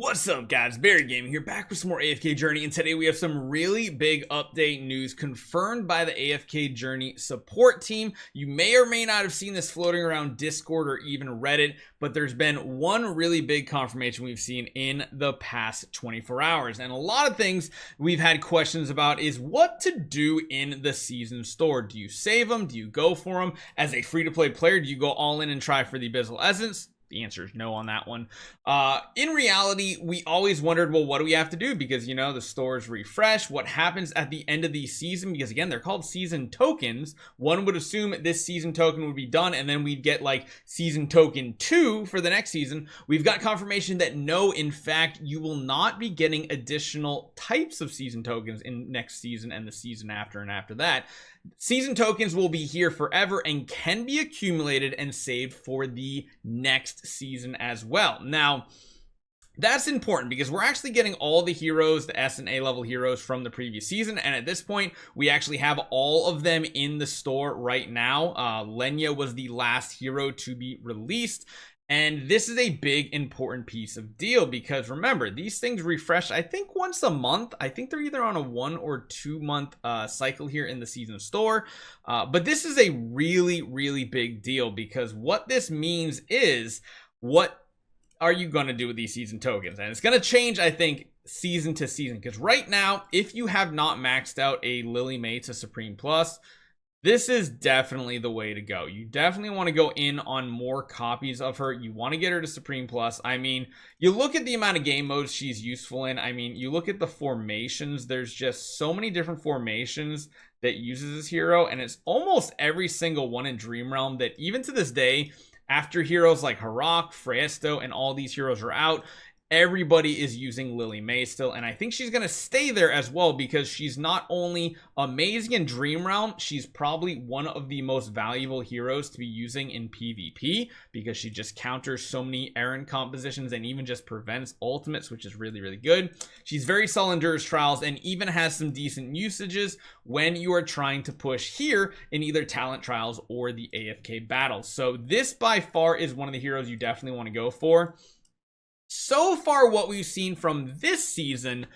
What's up guys, Barry Gaming here, back with some more AFK Journey, and today we have some really big update news confirmed by the AFK Journey support team. You may or may not have seen this floating around Discord or even Reddit, but there's been one really big confirmation we've seen in the past 24 hours. And a lot of things we've had questions about is what to do in the season store. Do you save them? Do you go for them? As a free-to-play player, do you go all in and try for the Abyssal Essence? The answer is no on that one. In reality, we always wondered, well, what do we have to do? Because, you know, the stores refresh. What happens at the end of the season? Because, again, they're called season tokens. One would assume this season token would be done, and then we'd get, like, season token 2 for the next season. We've got confirmation that, no, in fact, you will not be getting additional types of season tokens in next season and the season after and after that. Season tokens will be here forever and can be accumulated and saved for the next season as well. Now, that's important because we're actually getting all the heroes, the S and A level heroes from the previous season, and at this point we actually have all of them in the store right now. Lenya was the last hero to be released, and this is a big important piece of deal because remember, these things refresh I think once a month. I think they're either on a 1 or 2 month cycle here in the season store, but this is a really big deal because what this means is, what are you going to do with these season tokens? And it's going to change, I think, season to season, because right now, if you have not maxed out a Lily May to Supreme Plus, this is definitely the way to go. You definitely want to go in on more copies of her. You want to get her to Supreme Plus. I mean, you look at the amount of game modes she's useful in. I mean, you look at the formations. There's just so many different formations that uses this hero, and it's almost every single one in Dream Realm that even to this day, after heroes like Harak, Freesto, and all these heroes are out, everybody is using Lily May still, and I think she's going to stay there as well because she's not only amazing in Dream Realm, she's probably one of the most valuable heroes to be using in PvP because she just counters so many errand compositions and even just prevents ultimates, which is really good. She's very solid in Endurance Trials and even has some decent usages when you are trying to push here in either Talent Trials or the AFK battles. So this by far is one of the heroes you definitely want to go for. So far, what we've seen from this season,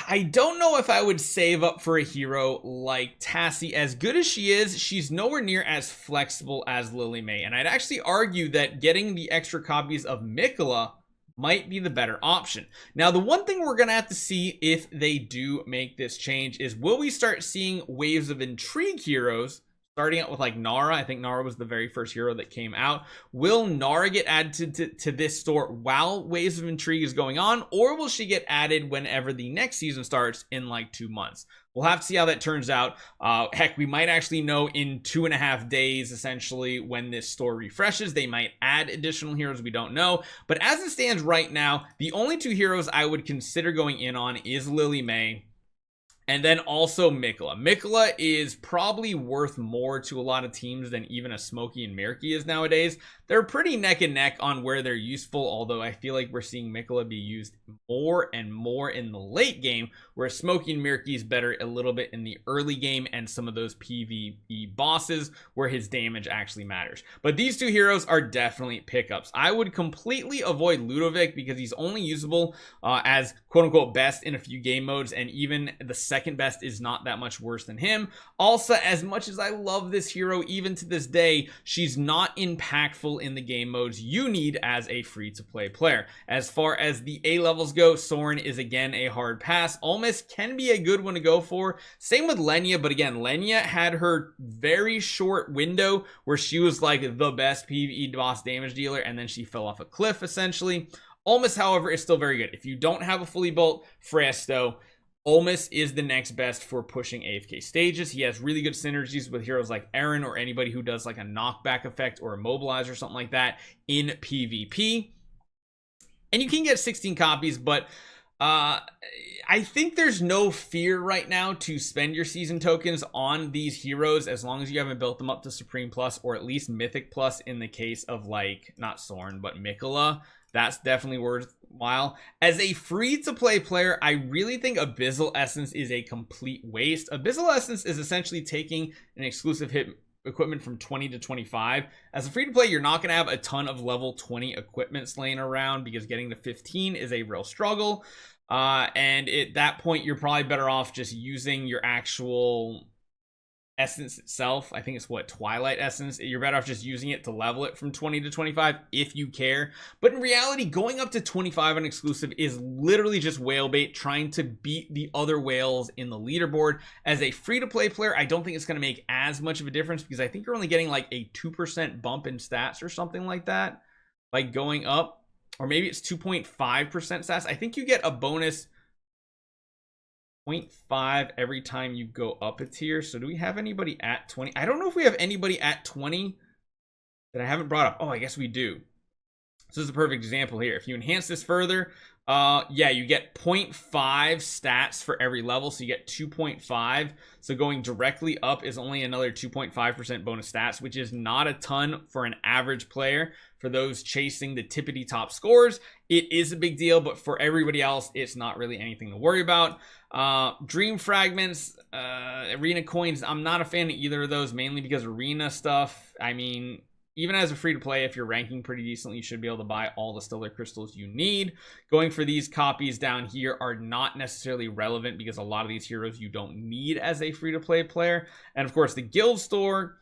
I don't know if I would save up for a hero like Tassie. As good as she is, she's nowhere near as flexible as Lily May. And I'd actually argue that getting the extra copies of Mikola might be the better option. Now, the one thing we're going to have to see if they do make this change is, will we start seeing waves of intrigue heroes? Starting out with like Nara. I think Nara was the very first hero that came out. Will Nara get added to this store while Waves of Intrigue is going on, or will she get added whenever the next season starts in like 2 months? We'll have to see how that turns out. Heck, we might actually know in 2.5 days, essentially, when this store refreshes. They might add additional heroes. We don't know. But as it stands right now, the only 2 heroes I would consider going in on is Lily May, and then also Mikola. Mikola is probably worth more to a lot of teams than even a Smokey and Mirky is nowadays. They're pretty neck and neck on where they're useful, although I feel like we're seeing Mikola be used more and more in the late game, where Smokey and Mirky is better a little bit in the early game and some of those PvE bosses where his damage actually matters. But these 2 heroes are definitely pickups. I would completely avoid Ludovic because he's only usable as quote-unquote best in a few game modes, and even the second best is not that much worse than him. Also, as much as I love this hero, even to this day, she's not impactful in the game modes you need as a free-to-play player. As far as the A levels go, Soren is again a hard pass. Almost can be a good one to go for. Same with Lenya, but again, Lenya had her very short window where she was like the best PvE boss damage dealer, and then she fell off a cliff essentially. Almost, however, is still very good. If you don't have a fully built Freesto, Olmus is the next best for pushing AFK stages. He has really good synergies with heroes like Aaron or anybody who does like a knockback effect or a mobilize or something like that in PvP. And you can get 16 copies, but I think there's no fear right now to spend your season tokens on these heroes as long as you haven't built them up to Supreme Plus or at least Mythic Plus in the case of like, not Soren, but Mikola. That's definitely worthwhile. As a free-to-play player, I really think Abyssal Essence is a complete waste. Abyssal Essence is essentially taking an exclusive hit equipment from 20 to 25. As a free-to-play, you're not going to have a ton of level 20 equipment laying around because getting to 15 is a real struggle. And at that point, you're probably better off just using your actual essence itself. I think it's what, Twilight Essence. You're better off just using it to level it from 20 to 25 if you care. But in reality, going up to 25 on exclusive is literally just whale bait, trying to beat the other whales in the leaderboard. As a free-to-play player, I don't think it's going to make as much of a difference because I think you're only getting like a 2% bump in stats or something like that, like going up, or maybe it's 2.5% stats. I think you get a bonus 0.5 every time you go up a tier. So do we have anybody at 20? I don't know if we have anybody at 20 that I haven't brought up. Oh, I guess we do. So this is a perfect example here. If you enhance this further, yeah, you get 0.5 stats for every level, so you get 2.5. So going directly up is only another 2.5% bonus stats, which is not a ton for an average player. For those chasing the tippity top scores, it is a big deal, but for everybody else, it's not really anything to worry about. Dream fragments, arena coins, I'm not a fan of either of those, mainly because arena stuff, I mean, even as a free-to-play, if you're ranking pretty decently, you should be able to buy all the stellar crystals you need. Going for these copies down here are not necessarily relevant because a lot of these heroes you don't need as a free-to-play player. And of course, the guild store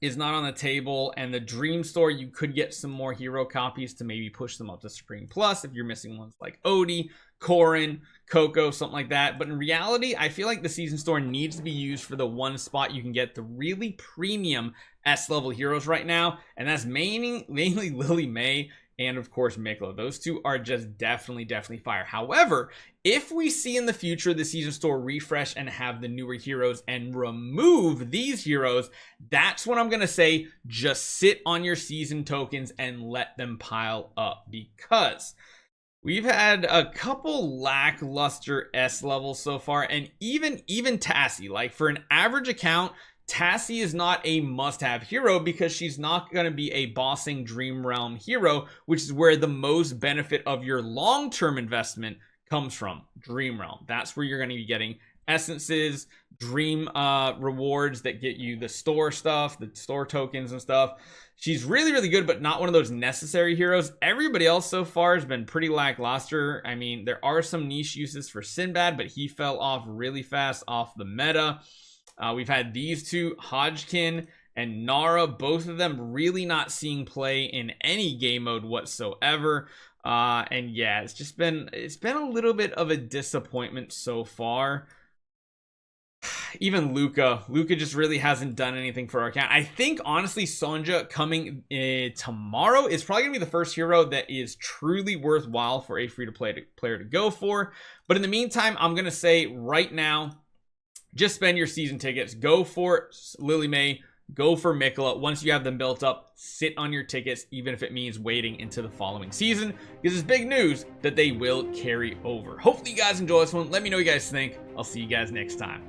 is not on the table, and the dream store, you could get some more hero copies to maybe push them up to Supreme Plus if you're missing ones like Odie, Corrin, Coco, something like that. But in reality, I feel like the season store needs to be used for the one spot you can get the really premium S-level heroes right now, and that's mainly Lily May and of course Miklo. Those two are just definitely fire. However, if we see in the future the season store refresh and have the newer heroes and remove these heroes, that's when I'm gonna say just sit on your season tokens and let them pile up, because we've had a couple lackluster S levels so far, and even Tassie, like for an average account, Tassie is not a must-have hero because she's not going to be a bossing Dream Realm hero, which is where the most benefit of your long-term investment comes from. Dream Realm. That's where you're going to be getting essences, dream rewards that get you the store stuff, the store tokens and stuff. She's really good, but not one of those necessary heroes. Everybody else so far has been pretty lackluster. I mean, there are some niche uses for Sinbad, but he fell off really fast off the meta. We've had these two, Hodgkin and Nara, both of them really not seeing play in any game mode whatsoever. And yeah, it's been a little bit of a disappointment so far. Even Luca just really hasn't done anything for our account. I think honestly Sonja coming tomorrow is probably gonna be the first hero that is truly worthwhile for a free-to-play player to go for. But in the meantime, I'm gonna say right now, just spend your season tickets. Go for Lily May. Go for Mikla. Once you have them built up, sit on your tickets, even if it means waiting into the following season, because it's big news that they will carry over. Hopefully you guys enjoy this one. Let me know what you guys think. I'll see you guys next time.